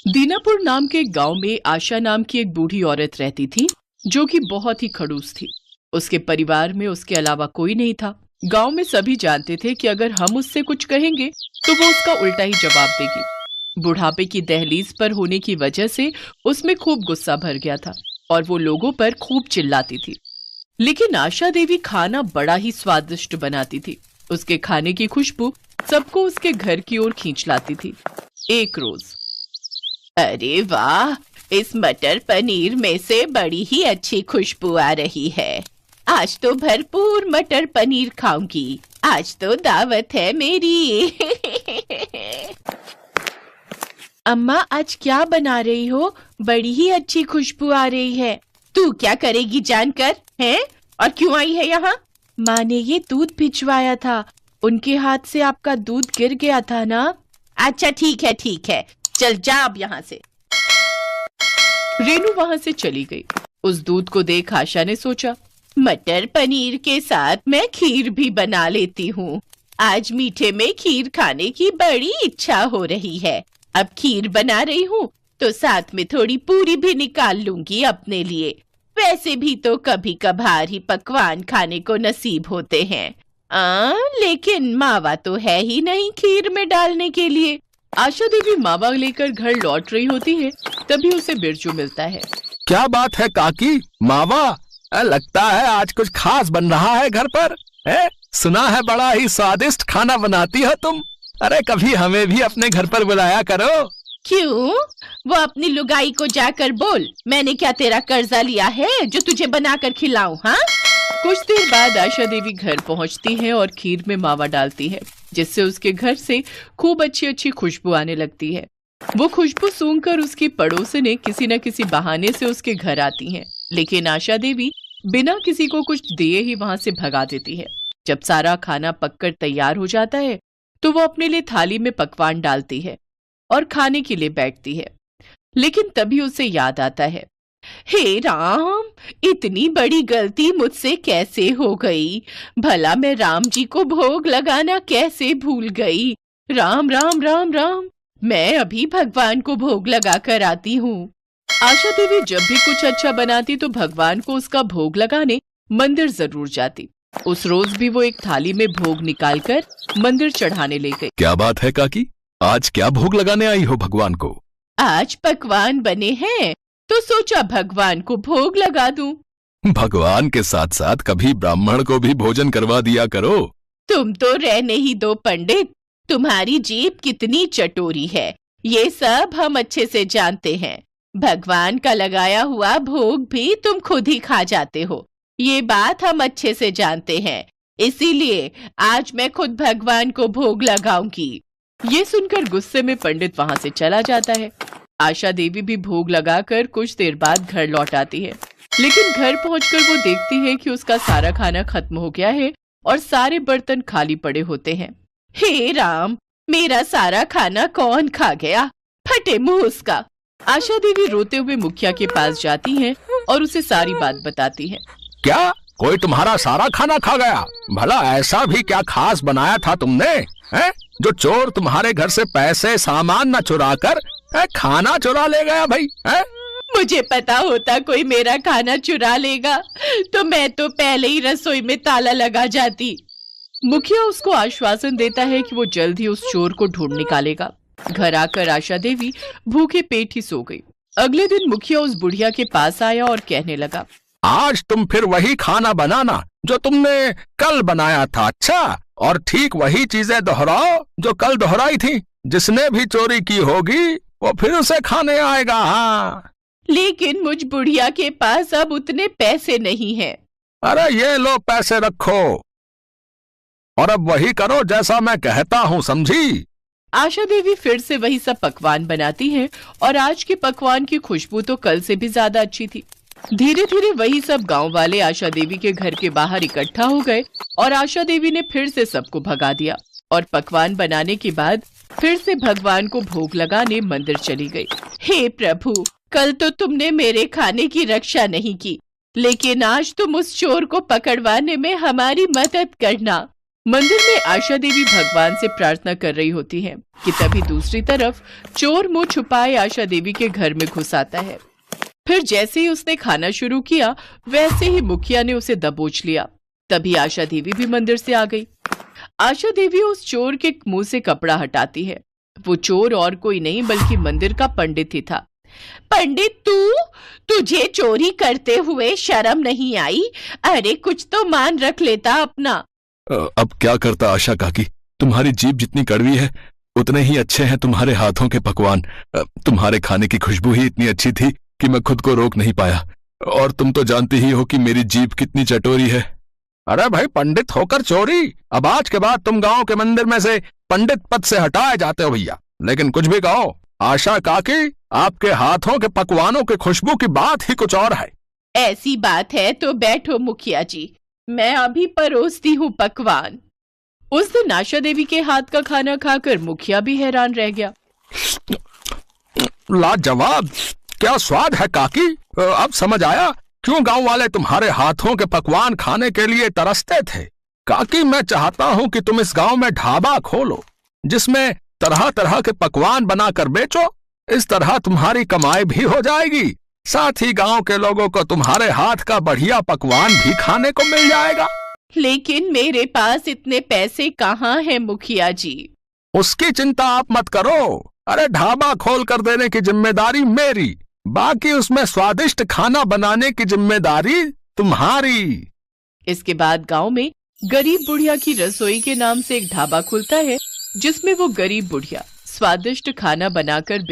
दीनापुर नाम के गांव में आशा नाम की एक बूढ़ी औरत रहती थी जो कि बहुत ही खड़ूस थी। उसके परिवार में उसके अलावा कोई नहीं था। गांव में सभी जानते थे कि अगर हम उससे कुछ कहेंगे तो वो उसका उल्टा ही जवाब देगी। बुढ़ापे की दहलीज पर होने की वजह से उसमें खूब गुस्सा भर गया था और वो लोगों पर खूब चिल्लाती थी। लेकिन आशा देवी खाना बड़ा ही स्वादिष्ट बनाती थी। उसके खाने की खुशबू सबको उसके घर की ओर खींच लाती थी। एक रोज, अरे वाह, इस मटर पनीर में से बड़ी ही अच्छी खुशबू आ रही है। आज तो भरपूर मटर पनीर खाऊंगी। आज तो दावत है मेरी। अम्मा, आज क्या बना रही हो? बड़ी ही अच्छी खुशबू आ रही है। तू क्या करेगी जानकर, हैं? और क्यों आई है यहाँ? माँ ने ये दूध भिजवाया था। उनके हाथ से आपका दूध गिर गया था ना। अच्छा ठीक है, चल जा अब यहाँ से। रेनू वहां से चली गई। उस दूध को देख आशा ने सोचा, मटर पनीर के साथ मैं खीर भी बना लेती हूँ। आज मीठे में खीर खाने की बड़ी इच्छा हो रही है। अब खीर बना रही हूँ तो साथ में थोड़ी पूरी भी निकाल लूंगी अपने लिए। वैसे भी तो कभी कभार ही पकवान खाने को नसीब होते हैं। लेकिन मावा तो है ही नहीं खीर में डालने के लिए। आशा देवी मावा लेकर घर लौट रही होती है, तभी उसे बिरजू मिलता है। क्या बात है काकी, मावा? लगता है आज कुछ खास बन रहा है घर पर। सुना है बड़ा ही स्वादिष्ट खाना बनाती हो तुम। अरे कभी हमें भी अपने घर पर बुलाया करो। क्यों? वो अपनी लुगाई को जाकर बोल, मैंने क्या तेरा कर्जा लिया है जो तुझे बनाकर खिलाऊं? हाँ? कुछ देर बाद आशा देवी घर पहुंचती है और खीर में मावा डालती है, जिससे उसके घर से खूब अच्छी खुशबू आने लगती है। वो खुशबू सूंघकर उसकी पड़ोसनें किसी न किसी बहाने से उसके घर आती हैं, लेकिन आशा देवी बिना किसी को कुछ दिए ही वहां से भगा देती है। जब सारा खाना पककर तैयार हो जाता है तो वो अपने लिए थाली में पकवान डालती है और खाने के लिए बैठती है। लेकिन तभी उसे याद आता है, हे राम, इतनी बड़ी गलती मुझसे कैसे हो गई? भला मैं राम जी को भोग लगाना कैसे भूल गई? राम राम राम राम, मैं अभी भगवान को भोग लगा कर आती हूँ। आशा देवी जब भी कुछ अच्छा बनाती तो भगवान को उसका भोग लगाने मंदिर जरूर जाती। उस रोज भी वो एक थाली में भोग निकालकर मंदिर चढ़ाने ले गई। क्या बात है काकी, आज क्या भोग लगाने आई हो भगवान को? आज पकवान बने हैं तो सोचा भगवान को भोग लगा दूं। भगवान के साथ साथ कभी ब्राह्मण को भी भोजन करवा दिया करो। तुम तो रहने ही दो पंडित, तुम्हारी जीभ कितनी चटोरी है, ये सब हम अच्छे से जानते हैं। भगवान का लगाया हुआ भोग भी तुम खुद ही खा जाते हो, ये बात हम अच्छे से जानते हैं। इसीलिए आज मैं खुद भगवान को भोग लगाऊंगी। ये सुनकर गुस्से में पंडित वहां से चला जाता है। आशा देवी भी भोग लगाकर कुछ देर बाद घर लौट आती है, लेकिन घर पहुंचकर वो देखती है कि उसका सारा खाना खत्म हो गया है और सारे बर्तन खाली पड़े होते हैं। हे राम, मेरा सारा खाना कौन खा गया? फटे मुंह उसका। आशा देवी रोते हुए मुखिया के पास जाती है और उसे सारी बात बताती है। क्या कोई तुम्हारा सारा खाना खा गया? भला ऐसा भी क्या खास बनाया था तुमने, हैं? जो चोर तुम्हारे घर से पैसे सामान न चुरा कर खाना चुरा ले गया भाई, हैं? मुझे पता होता कोई मेरा खाना चुरा लेगा तो मैं तो पहले ही रसोई में ताला लगा जाती। मुखिया उसको आश्वासन देता है कि वो जल्द ही उस चोर को ढूंढ निकालेगा। घर आकर आशा देवी भूखे पेट ही सो गई। अगले दिन मुखिया उस बुढ़िया के पास आया और कहने लगा, आज तुम फिर वही खाना बनाना जो तुमने कल बनाया था। अच्छा, और ठीक वही चीजें दोहराओ जो कल दोहराई थी। जिसने भी चोरी की होगी वो फिर उसे खाने आएगा। हाँ, लेकिन मुझ बुढ़िया के पास अब उतने पैसे नहीं हैं। अरे ये लो पैसे रखो और अब वही करो जैसा मैं कहता हूँ, समझी? आशा देवी फिर से वही सब पकवान बनाती है और आज के पकवान की खुशबू तो कल से भी ज्यादा अच्छी थी। धीरे धीरे वही सब गांव वाले आशा देवी के घर के बाहर इकट्ठा हो गए और आशा देवी ने फिर से सबको भगा दिया और पकवान बनाने के बाद फिर से भगवान को भोग लगाने मंदिर चली गई। हे प्रभु, कल तो तुमने मेरे खाने की रक्षा नहीं की, लेकिन आज तुम उस चोर को पकड़वाने में हमारी मदद करना। मंदिर में आशा देवी भगवान से प्रार्थना कर रही होती हैं कि तभी दूसरी तरफ चोर मुंह छुपाए आशा देवी के घर में घुस आता है। फिर जैसे ही उसने खाना शुरू किया वैसे ही मुखिया ने उसे दबोच लिया। तभी आशा देवी भी मंदिर से आ गई। आशा देवी उस चोर के मुंह से कपड़ा हटाती है। वो चोर और कोई नहीं बल्कि मंदिर का पंडित ही था। पंडित, तुझे चोरी करते हुए शर्म नहीं आई? अरे कुछ तो मान रख लेता अपना। अब क्या करता आशा काकी, तुम्हारी जीभ जितनी कड़वी है उतने ही अच्छे हैं तुम्हारे हाथों के पकवान। तुम्हारे खाने की खुशबू ही इतनी अच्छी थी कि मैं खुद को रोक नहीं पाया। और तुम तो जानती ही हो कि मेरी जीभ कितनी चटोरी है। अरे भाई, पंडित होकर चोरी? अब आज के बाद तुम गांव के मंदिर में से पंडित पद से हटाए जाते हो भैया। लेकिन कुछ भी कहो, आशा काकी, आपके हाथों के पकवानों की खुशबू की बात ही कुछ और है। ऐसी बात है तो बैठो मुखिया जी, मैं अभी परोसती हूँ पकवान। उस दिन आशा देवी के हाथ का खाना खाकर मुखिया भी हैरान रह गया। लाजवाब, क्या स्वाद है काकी। अब समझ आया क्यों गांव वाले तुम्हारे हाथों के पकवान खाने के लिए तरसते थे। काकी, मैं चाहता हूं कि तुम इस गांव में ढाबा खोलो जिसमें तरह तरह के पकवान बनाकर बेचो। इस तरह तुम्हारी कमाई भी हो जाएगी, साथ ही गांव के लोगों को तुम्हारे हाथ का बढ़िया पकवान भी खाने को मिल जाएगा। लेकिन मेरे पास इतने पैसे कहाँ हैं मुखिया जी? उसकी चिंता आप मत करो। अरे ढाबा खोल कर देने की जिम्मेदारी मेरी, बाकी उसमें स्वादिष्ट खाना बनाने की जिम्मेदारी तुम्हारी। इसके बाद गांव में गरीब बुढ़िया की रसोई के नाम से एक ढाबा खुलता है जिसमें वो गरीब बुढ़िया स्वादिष्ट खाना बनाकर